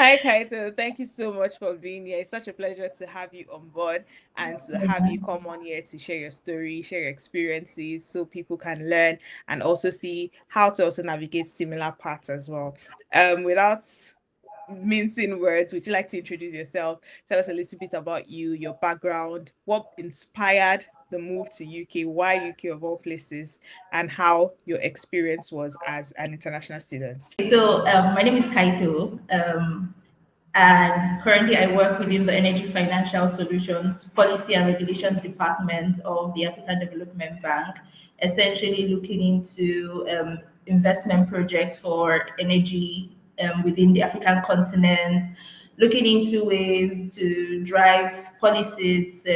Hi, Kaito. Thank you so much for being here. It's such a pleasure to have you on board and to have you come on here to share your story, share your experiences so people can learn and also see how to also navigate similar paths as well. Without mincing words, would you like to introduce yourself? Tell us a little bit about you, your background, what inspired the move to UK, why UK of all places, and how your experience was as an international student. So my name is Kaito, and currently I work within the Energy Financial Solutions Policy and Regulations Department of the African Development Bank, essentially looking into investment projects for energy within the African continent, looking into ways to drive policies,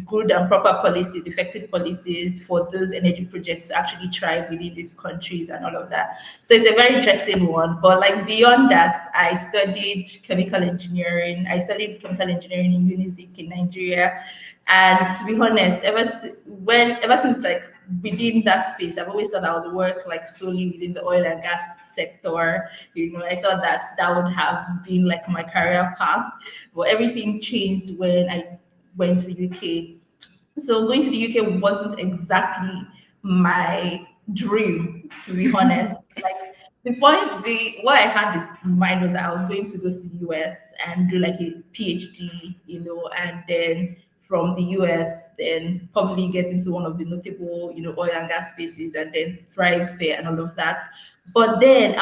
good and proper policies, effective policies for those energy projects to actually thrive within these countries and all of that. So it's a very interesting one. But like beyond that, I studied chemical engineering. I studied chemical engineering in Unizik in Nigeria. And to be honest, ever since like within that space, I've always thought I would work like solely within the oil and gas sector. I thought that that would have been like my career path. But everything changed when I went to the UK. So going to the UK wasn't exactly my dream, to be honest. Like what I had in mind was that I was going to go to the US and do like a PhD, and then from the US, then probably get into one of the notable, oil and gas spaces and then thrive there and all of that. But then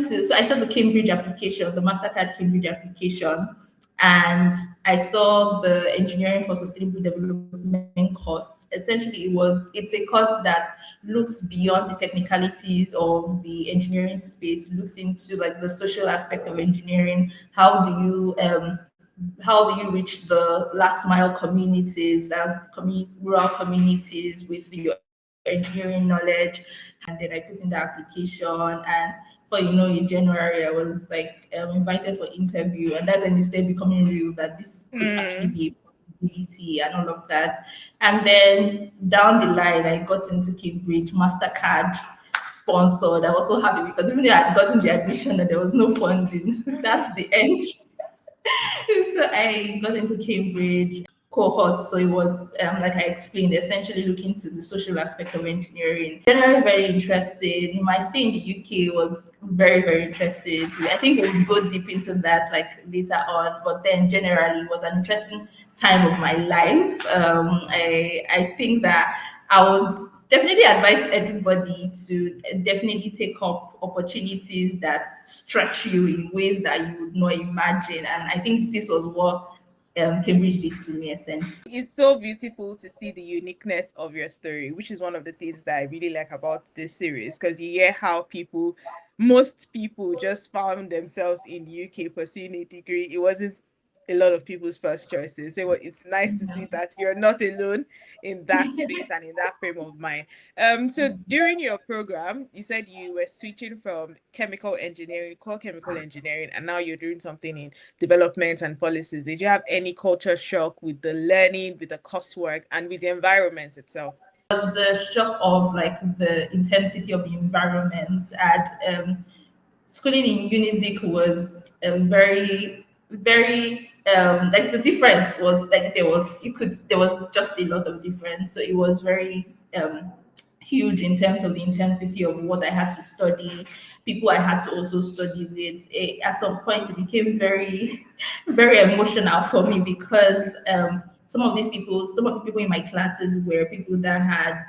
so I saw the Cambridge application, the MasterCard Cambridge application, and I saw the engineering for sustainable development course. Essentially, it's a course that looks beyond the technicalities of the engineering space, looks into like the social aspect of engineering. How do you reach the last mile communities, rural communities with your engineering knowledge? And then I put in the application, and in January I was like invited for interview, and that's when it started becoming real that this could actually Mm. be a possibility and all of that. And then down the line, I got into Cambridge, Mastercard sponsored. I was so happy because even though I had gotten the admission and there was no funding, that's the end. So I got into Cambridge cohort. So it was, like I explained, essentially looking to the social aspect of engineering. Generally very interested. My stay in the UK was very, very interested. I think we'll go deep into that like later on. But then generally it was an interesting time of my life. I think that I would definitely advise everybody to definitely take up opportunities that stretch you in ways that you would not imagine. And I think this was what Cambridge did to me, essentially. It's so beautiful to see the uniqueness of your story, which is one of the things that I really like about this series, because you hear how most people just found themselves in the UK pursuing a degree. It wasn't a lot of people's first choices. So it's nice to see that you're not alone in that space and in that frame of mind. So during your program, you said you were switching from core chemical engineering, and now you're doing something in development and policies. Did you have any culture shock with the learning, with the coursework, and with the environment itself? Was the shock of like the intensity of the environment. And schooling in Unizik was very, very like the difference was like there was just a lot of difference. So it was very huge in terms of the intensity of what I had to study, people I had to also study with. At some point, it became very, very emotional for me because some of the people in my classes were people that had,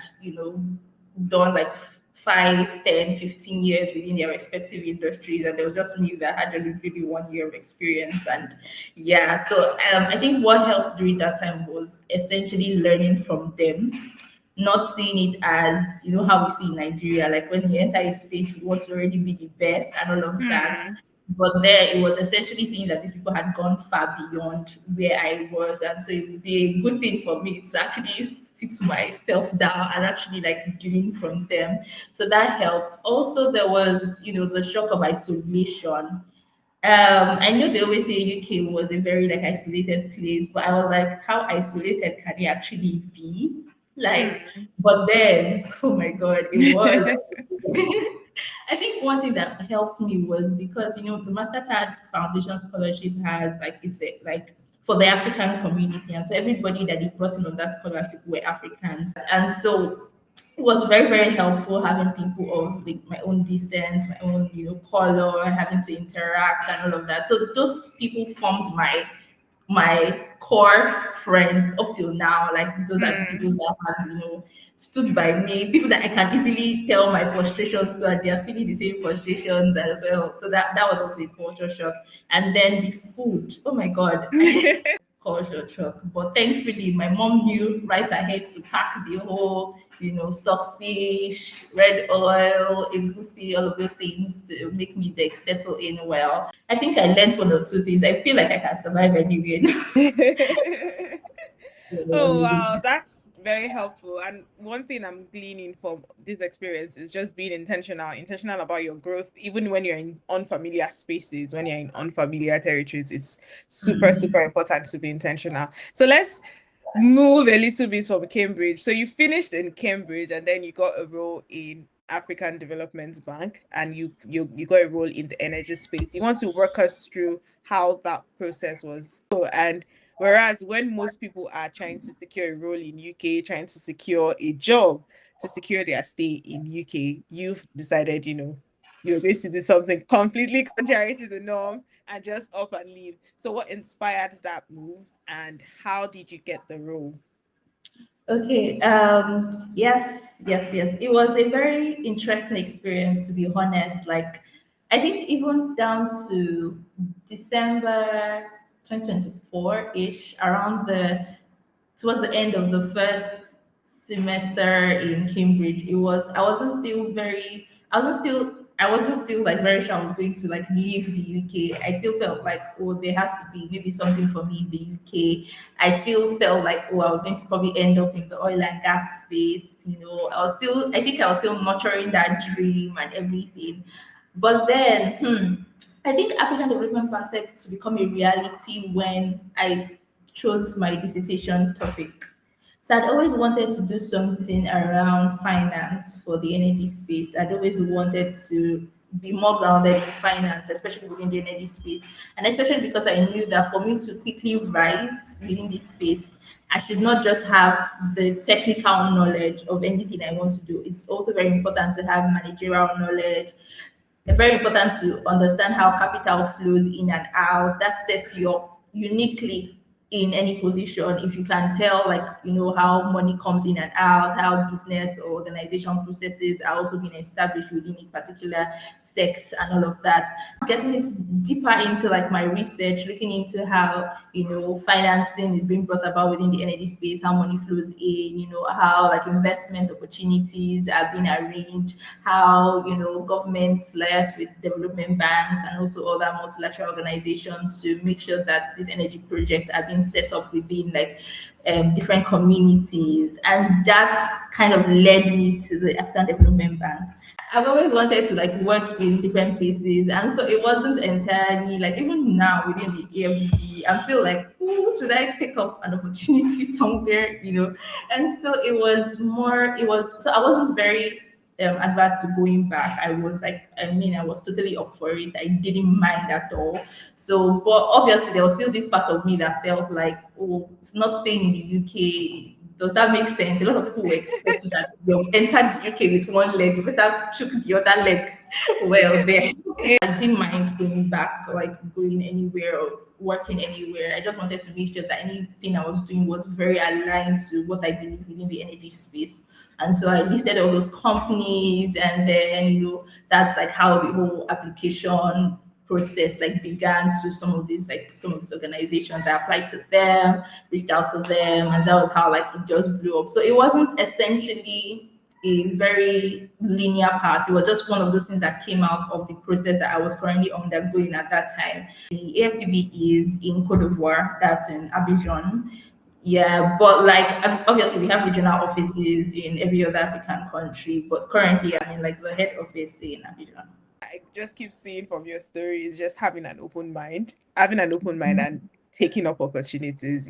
done like 5, 10, 15 years within their respective industries, and there was just me that had only maybe 1 year of experience. And yeah, so I think what helped during that time was essentially learning from them, not seeing it as how we see in Nigeria, like when you enter a space, you want to already be the best and all of that. Hmm. But there, it was essentially seeing that these people had gone far beyond where I was, and so it would be a good thing for me to actually sit myself down and actually like glean from them. So that helped. Also, there was the shock of isolation. I know they always say UK was a very like isolated place, but I was like, how isolated can it actually be? Like, Hmm. but then, oh my God, it was. I think one thing that helped me was because the Mastercard Foundation Scholarship has like for the African community, and so everybody that they brought in on that scholarship were Africans, and so it was very very helpful having people of like my own descent, my own color, having to interact and all of that. So those people formed my core friends up till now. Like those are the people that have stood by me, people that I can easily tell my frustrations to, and they are feeling the same frustrations as well. So that was also a culture shock. And then the food, oh my god, culture shock. But thankfully, my mom knew right ahead to pack the whole, stockfish, red oil, egusi, all of those things to make me like settle in well. I think I learned one or two things. I feel like I can survive anywhere now. Oh wow, that's very helpful. And one thing I'm gleaning from this experience is just being intentional about your growth, even when you're in unfamiliar spaces, when you're in unfamiliar territories. It's super, super important to be intentional. So let's move a little bit from Cambridge. So you finished in Cambridge and then you got a role in African Development Bank and you got a role in the energy space. You want to walk us through how that process was. So, and whereas when most people are trying to secure a role in UK, trying to secure a job to secure their stay in UK, you've decided, you're going to do something completely contrary to the norm and just up and leave. So what inspired that move and how did you get the role? Okay. Yes, yes, yes. It was a very interesting experience, to be honest. Like, I think even down to December 2024-ish, around the towards the end of the first semester in Cambridge, I wasn't still like very sure I was going to like leave the UK. I still felt like, oh, there has to be maybe something for me in the UK. I still felt like, oh, I was going to probably end up in the oil and gas space. I think I was still nurturing that dream and everything. But then, I think African Development Bank started to become a reality when I chose my dissertation topic. So I'd always wanted to do something around finance for the energy space. I'd always wanted to be more grounded in finance, especially within the energy space. And especially because I knew that for me to quickly rise within this space, I should not just have the technical knowledge of anything I want to do. It's also very important to have managerial knowledge. It's very important to understand how capital flows in and out. That sets you up uniquely in any position. If you can tell, like, how money comes in and out, how business or organization processes are also being established within a particular sect and all of that. Getting into deeper into like my research, looking into how, financing is being brought about within the energy space, how money flows in, how like investment opportunities are being arranged, how governments liaise with development banks and also other multilateral organizations to make sure that these energy projects are being set up within like different communities, and that's kind of led me to the African Development Bank. I've always wanted to like work in different places, and so it wasn't entirely like even now within the AfDB, I'm still like, oh, should I take up an opportunity somewhere, And so it was more. It was so I wasn't very adverse to going back. I was like, I was totally up for it. I didn't mind at all. So, but obviously there was still this part of me that felt like, oh, it's not staying in the UK. Does that make sense? A lot of people were expecting that they'll enter the UK with one leg, you better shook the other leg well there. I didn't mind going back, like going anywhere or working anywhere. I just wanted to make sure that anything I was doing was very aligned to what I believe within the energy space. And so I listed all those companies, and then that's like how the whole application process like began to some of these organizations. I applied to them, reached out to them, and that was how like it just blew up. So it wasn't essentially a very linear path. It was just one of those things that came out of the process that I was currently undergoing at that time. The AfDB is in Côte d'Ivoire, that's in Abidjan. Yeah, but like obviously we have regional offices in every other African country, but currently I'm in like the head office in Abidjan. I just keep seeing from your story is just having an open mind and taking up opportunities,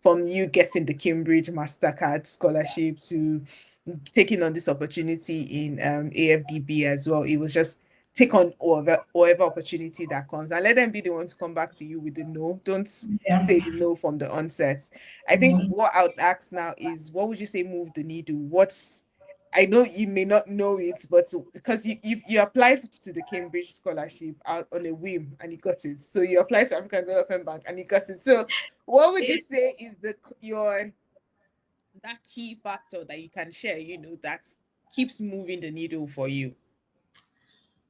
from you getting the Cambridge Mastercard scholarship to taking on this opportunity in AfDB as well. It was just take on whatever opportunity that comes and let them be the one to come back to you with the no. Don't Yeah. say the no from the onset. I think what I would ask now is what would you say move the needle? What's I know you may not know it, but because you applied to the Cambridge scholarship out on a whim and you got it. So you applied to African Development Bank and you got it. So what would you say is the your that key factor that you can share, that keeps moving the needle for you?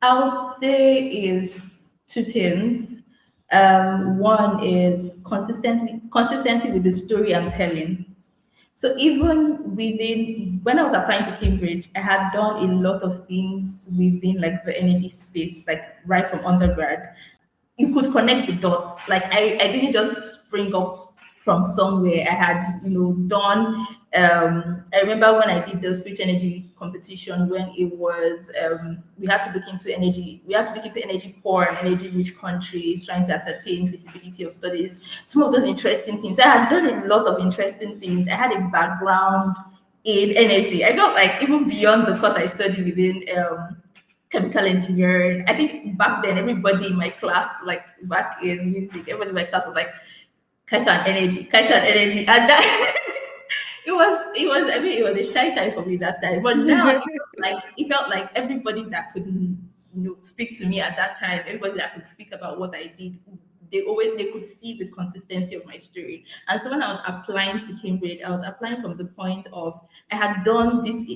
I would say is two things. One is consistency with the story I'm telling. So even within when I was applying to Cambridge, I had done a lot of things within like the energy space, like right from undergrad. You could connect the dots. Like I didn't just spring up from somewhere. I had, done I remember when I did the switch energy competition when it was we had to look into energy poor and energy rich countries, trying to ascertain feasibility of studies, some of those interesting things. I had done a lot of interesting things. I had a background in energy. I felt like even beyond the course I studied within chemical engineering. I think back then everybody in my class, like back in music, everybody in my class was like Kaito and energy, and that it was. I mean, it was a shy time for me that time, but now it felt like everybody that could speak to me at that time, everybody that could speak about what I did. They could see the consistency of my story. And so when I was applying to Cambridge, I was applying from the point of I had done these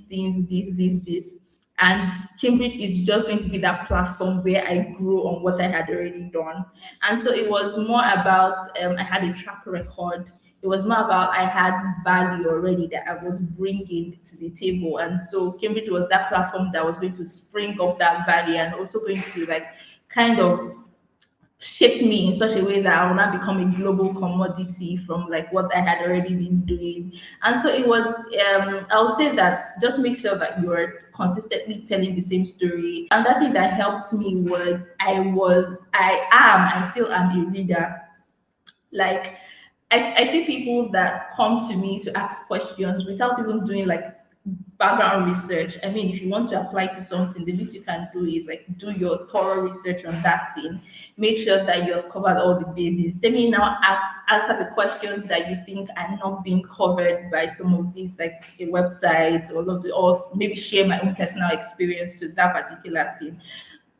things, this, and Cambridge is just going to be that platform where I grew on what I had already done. And so it was more about I had a track record. It was more about I had value already that I was bringing to the table. And so Cambridge was that platform that was going to spring up that value and also going to like kind of shape me in such a way that I will not become a global commodity from like what I had already been doing. And so it was I would say that just make sure that you're consistently telling the same story. And that thing that helped me was I still am a reader. Like I see people that come to me to ask questions without even doing like background research. I mean, if you want to apply to something, the least you can do is like do your thorough research on that thing. Make sure that you have covered all the bases. Let me now answer the questions that you think are not being covered by some of these like websites or maybe share my own personal experience to that particular thing.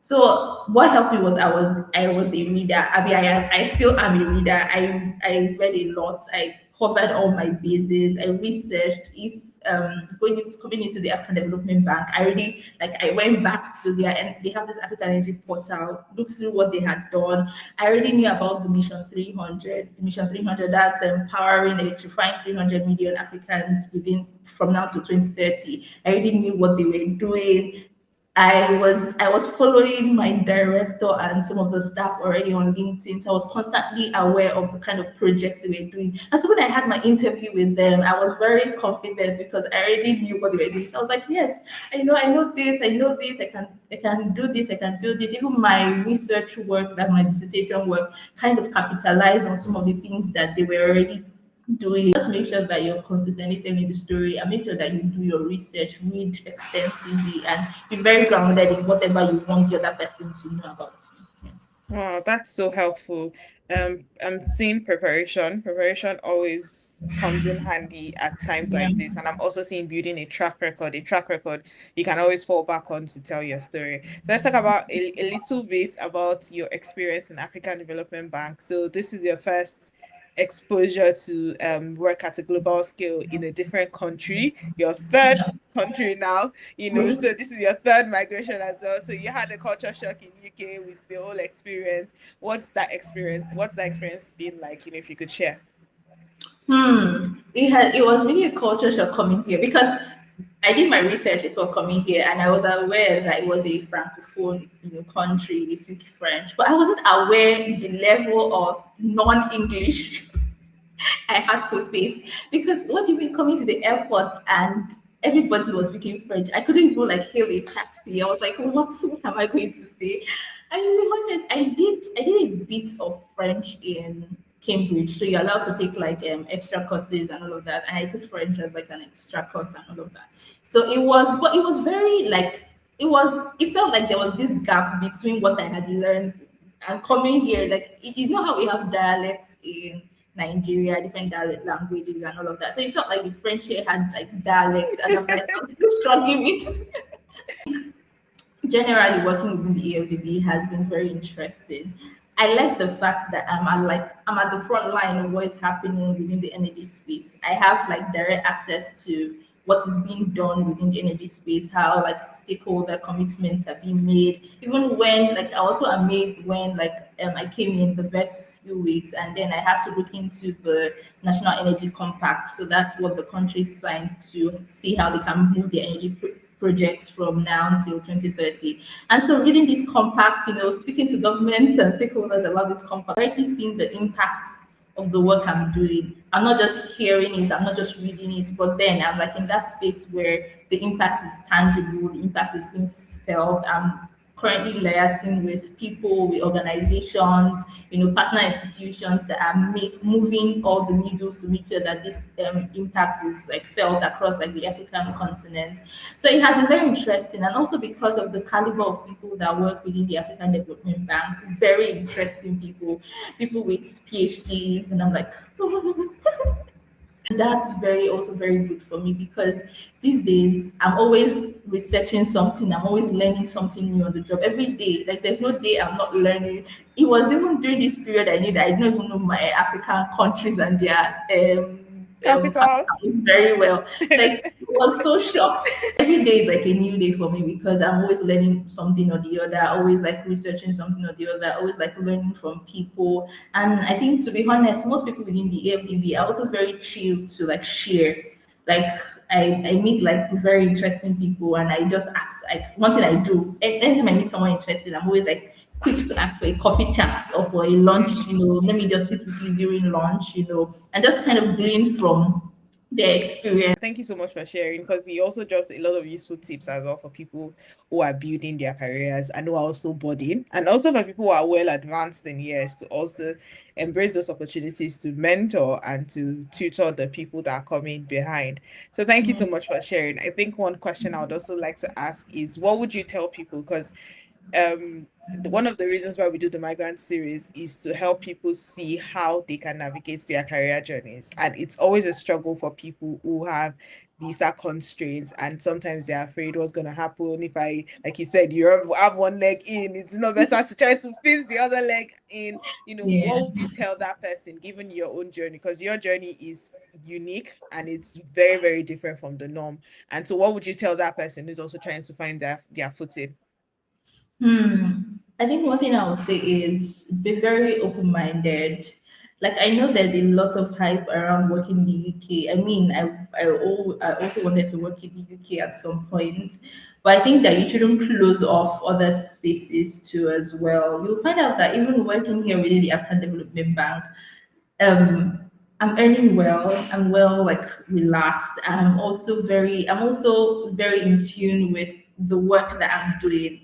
So what helped me was I was a reader. I mean, I still am a reader. I read a lot. I covered all my bases. I researched. If coming into the African Development Bank, I went back to their and they have this African Energy portal. Looked through what they had done. I already knew about the Mission 300. The Mission 300 that's empowering, electrifying 300 million Africans within from now to 2030. I already knew what they were doing. I was following my director and some of the staff already on LinkedIn. So I was constantly aware of the kind of projects they were doing. And so when I had my interview with them, I was very confident because I already knew what they were doing. So I was like, yes, I know this, I can do this, I can do this. Even my research work, that's my dissertation work, kind of capitalized on some of the things that they were already doing. Just make sure that you're consistently telling the story and make sure that you do your research, read extensively, and be very grounded in whatever you want the other person to know about you. Wow, that's so helpful. I'm seeing preparation. Preparation always comes in handy at times Yeah. like this. And I'm also seeing building a track record. A track record you can always fall back on to tell your story. So let's talk about a little bit about your experience in African Development Bank. So this is your first exposure to work at a global scale in a different country, your third Yeah. country now, so this is your third migration as well. So you had a culture shock in UK with the whole experience. What's that experience been like, if you could share? It was really a culture shock coming here because I did my research before coming here and I was aware that it was a francophone country, they speak French, but I wasn't aware the level of non-English I had to face because what do you mean coming to the airport and everybody was speaking French? I couldn't even like hail a taxi. I was like, what am I going to say? And to be honest, I did a bit of French in Cambridge. So you're allowed to take like extra courses and all of that. And I took French as like an extra course and all of that. So it was, but it was very like it felt like there was this gap between what I had learned and coming here. Like you know how we have dialects in Nigeria, different dialect languages and all of that. So it felt like the French here had like dialects, and I'm like, I'm still struggling with. Generally, working within the AFDB has been very interesting. I like the fact that I'm at the front line of what is happening within the energy space. I have like direct access to what is being done within the energy space, how like stakeholder commitments are being made. Even when like I was also amazed when like I came in the first few weeks and then I had to look into the National Energy Compact. So that's what the country signed to see how they can move the projects from now until 2030. And so reading these compacts, speaking to governments and stakeholders about this compact, directly seeing the impact of the work I'm doing. I'm not just hearing it, I'm not just reading it, but then I'm like in that space where the impact is tangible, the impact is being felt. I'm currently liaising with people, with organizations, partner institutions that are moving all the needles to make sure that this impact is like felt across like the African continent. So it has been very interesting, and also because of the caliber of people that work within the African Development Bank, very interesting people with PhDs, and I'm like, that's very also very good for me because these days I'm always researching something, I'm always learning something new on the job every day. Like there's no day I'm not learning. It was even during this period I don't even know my African countries and their Capital. capitals very well. Like I was so shocked. Every day is like a new day for me because I'm always learning something or the other, always like researching something or the other, always like learning from people. And I think to be honest, most people within the AFDB are also very chill to like share. Like I meet like very interesting people and I just ask like one thing I do. Anytime I meet someone interesting, I'm always like quick to ask for a coffee chat or for a lunch, let me just sit with you during lunch, and just kind of glean from their experience. Thank you so much for sharing because he also dropped a lot of useful tips as well for people who are building their careers and who are also budding, and also for people who are well advanced in years to also embrace those opportunities to mentor and to tutor the people that are coming behind. So thank you so much for sharing. I think one question I would also like to ask is what would you tell people? Because one of the reasons why we do the Migrant Series is to help people see how they can navigate their career journeys. And it's always a struggle for people who have visa constraints, and sometimes they're afraid what's going to happen if I, like you said, have one leg in, it's not better to try to fix the other leg in. Yeah. What would you tell that person given your own journey? Because your journey is unique and it's very, very different from the norm. And so what would you tell that person who's also trying to find their footing? I think one thing I would say is be very open minded. Like I know there's a lot of hype around working in the UK. I mean, I also wanted to work in the UK at some point, but I think that you shouldn't close off other spaces too as well. You'll find out that even working here within the African Development Bank, um I'm earning well, I'm well like relaxed. I'm also very in tune with the work that I'm doing.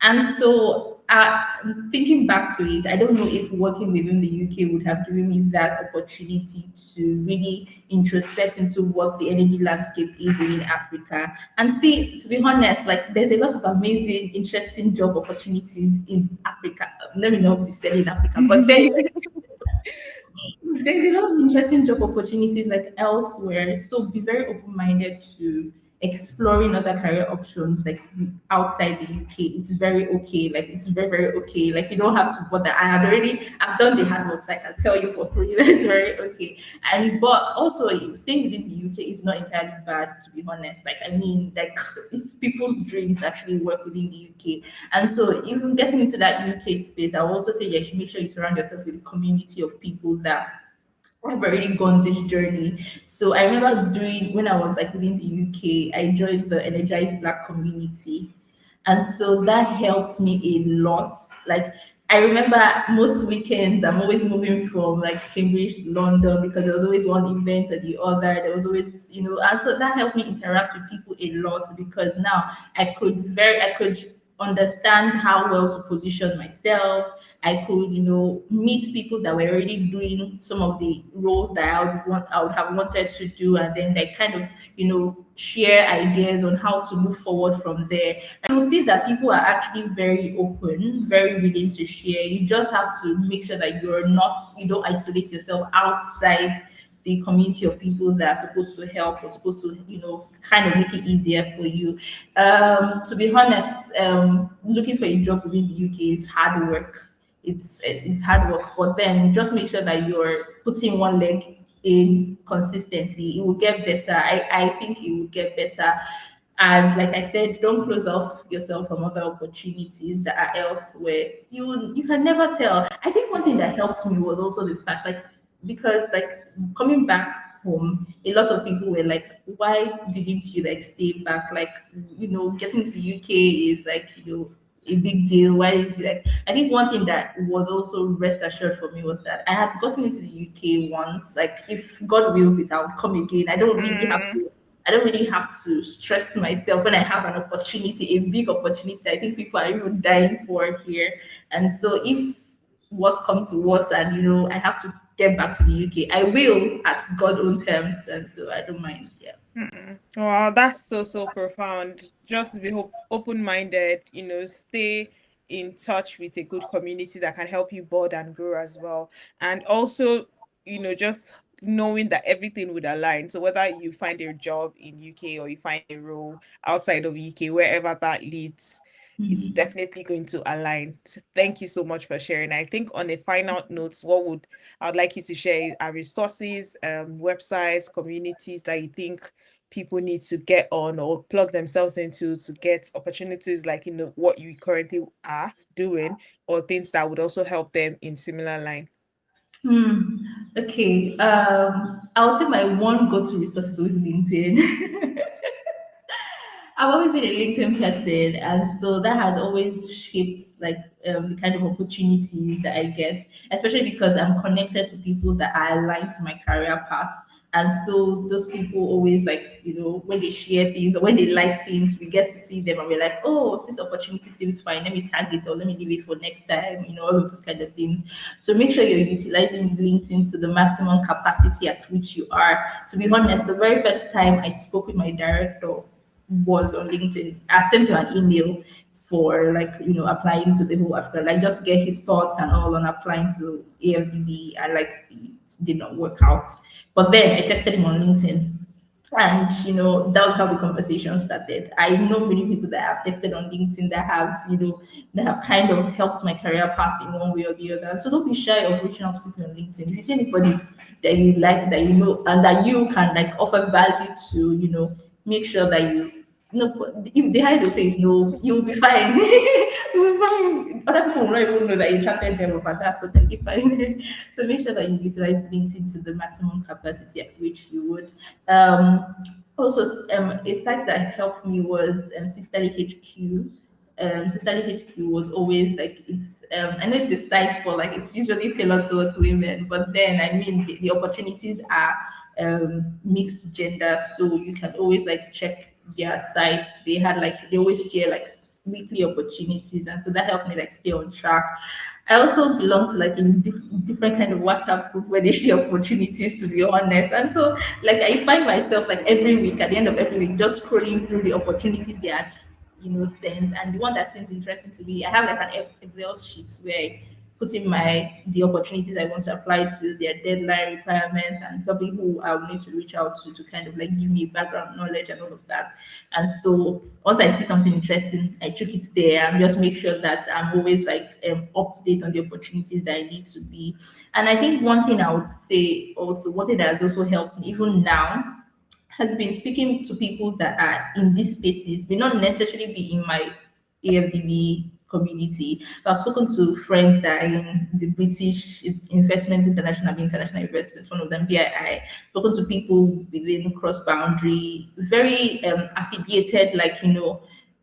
And so thinking back to it, I don't know if working within the UK would have given me that opportunity to really introspect into what the energy landscape is within Africa. And see, to be honest, like there's a lot of amazing, interesting job opportunities in Africa. Let me not be selling Africa, but there's a lot of interesting job opportunities like elsewhere. So be very open minded to exploring other career options like outside the UK. It's very okay. Like it's very, very okay. Like you don't have to bother. I've done the hard work, so I can tell you for free. That's very okay. And but also staying within the UK is not entirely bad to be honest. Like I mean, like it's people's dream to actually work within the UK. And so even getting into that UK space, I will also say you should make sure you surround yourself with a community of people that I've already gone this journey. So I remember doing when I was like within the UK, I joined the Energized Black community. And so that helped me a lot. Like I remember most weekends I'm always moving from like Cambridge to London because there was always one event or the other. There was always, and so that helped me interact with people a lot because now I could understand how well to position myself, I could, meet people that were already doing some of the roles that I would have wanted to do, and then like kind of, share ideas on how to move forward from there. I notice that people are actually very open, very willing to share. You just have to make sure that you don't isolate yourself outside the community of people that are supposed to help or supposed to, kind of make it easier for you. To be honest, looking for a job within the UK is hard work. It's hard work, but then just make sure that you're putting one leg in consistently. It will get better. I think it will get better. And like I said, don't close off yourself from other opportunities that are elsewhere. You can never tell. I think one thing that helped me was also the fact, like, because like coming back home, a lot of people were like, why didn't you like stay back? Like, getting to UK is like, a big deal. Why didn't you like? I think one thing that was also rest assured for me was that I had gotten into the UK once. Like, if God wills it, I'll come again. Mm, I don't really have to stress myself when I have an opportunity, a big opportunity. I think people are even dying for here. And so if what's come to worse and I have to get back to the UK, I will at God own terms. And so I don't mind. Yeah. Wow, that's so profound. Just be open-minded, stay in touch with a good community that can help you bond and grow as well. And also, just knowing that everything would align. So whether you find a job in UK or you find a role outside of UK, wherever that leads, it's Mhm. definitely going to align. So thank you so much for sharing. I think on a final note, I would like you to share are resources, websites, communities that you think people need to get on or plug themselves into to get opportunities like what you currently are doing or things that would also help them in similar line. Hmm. Okay. I would say my one go-to resource is always LinkedIn. I've always been a LinkedIn person, and so that has always shaped like the kind of opportunities that I get, especially because I'm connected to people that are aligned to my career path. And so those people always like, when they share things or when they like things, we get to see them and we're like, oh, this opportunity seems fine. Let me tag it or let me leave it for next time, all of those kind of things. So make sure you're utilizing LinkedIn to the maximum capacity at which you are. To be honest, the very first time I spoke with my director was on LinkedIn. I sent him an email for like applying to the whole Africa, like just get his thoughts and all on applying to AfDB, and like it did not work out. But then I texted him on LinkedIn, and that was how the conversation started. I know many people that I've texted on LinkedIn that have kind of helped my career path in one way or the other. So don't be shy of reaching out to people on LinkedIn. If you see anybody that you like, that and that you can like offer value to, make sure that no, if the high they'll say is no, you'll be fine. You'll be fine. Other people will not even know that you chatted them, but that's totally fine. So make sure that you utilize LinkedIn to the maximum capacity at which you would. Also, a site that helped me was Sisterly HQ. Sisterly HQ was always like I know it's a site for like it's usually tailored towards women, but then I mean the opportunities are mixed gender, so you can always like check their sites. They always share like weekly opportunities, and so that helped me like stay on track. I also belong to like a different kind of WhatsApp group where they share opportunities, to be honest. And so like I find myself like every week, at the end of every week, just scrolling through the opportunities they are sent, and the one that seems interesting to me, I have like an Excel sheet where I put in the opportunities I want to apply to, their deadline requirements, and probably who I will need to reach out to kind of like give me background knowledge and all of that. And so once I see something interesting, I check it there and just make sure that I'm always like up to date on the opportunities that I need to be. And I think one thing I would say also, one thing that has also helped me even now has been speaking to people that are in these spaces, may not necessarily be in my AFDB community. But I've spoken to friends that are in the British Investment International Investment, one of them BII. Spoken to people within cross boundary, very affiliated, like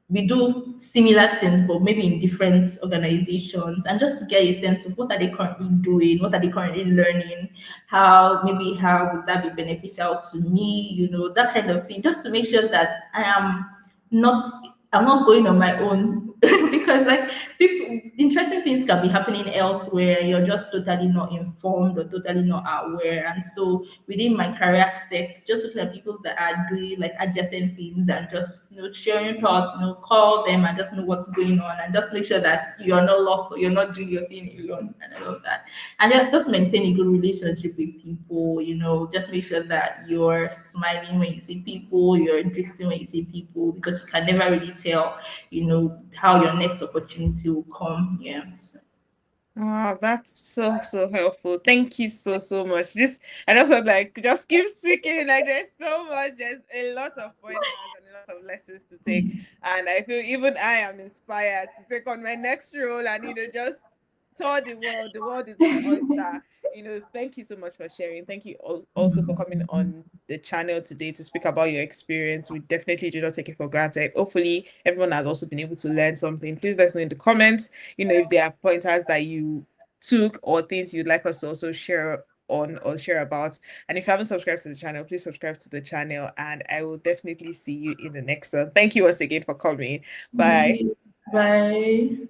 we do similar things, but maybe in different organizations, and just to get a sense of what are they currently doing, what are they currently learning, how would that be beneficial to me, that kind of thing, just to make sure that not I'm not going on my own because like people, interesting things can be happening elsewhere. You're just totally not informed or totally not aware. And so within my career set, just looking at people that are doing like adjacent things and just sharing thoughts, call them and just know what's going on and just make sure that you're not lost or you're not doing your thing alone and all of that. And just maintain a good relationship with people, just make sure that you're smiling when you see people, you're interesting when you see people, because you can never really tell, how your next opportunity will come. Yeah. So, Oh, that's so helpful. Thank you so much. I just want like just keep speaking. Like there's so much, there's a lot of pointers and a lot of lessons to take. And I feel even I am inspired to take on my next role and just tour the world. The world is my oyster. Thank you so much for sharing. Thank you also for coming on the channel today to speak about your experience. We definitely do not take it for granted. Hopefully, everyone has also been able to learn something. Please let us know in the comments if there are pointers that you took or things you'd like us to also share on or share about. And if you haven't subscribed to the channel, please subscribe to the channel and I will definitely see you in the next one. Thank you once again for coming. thank Bye. you. Bye.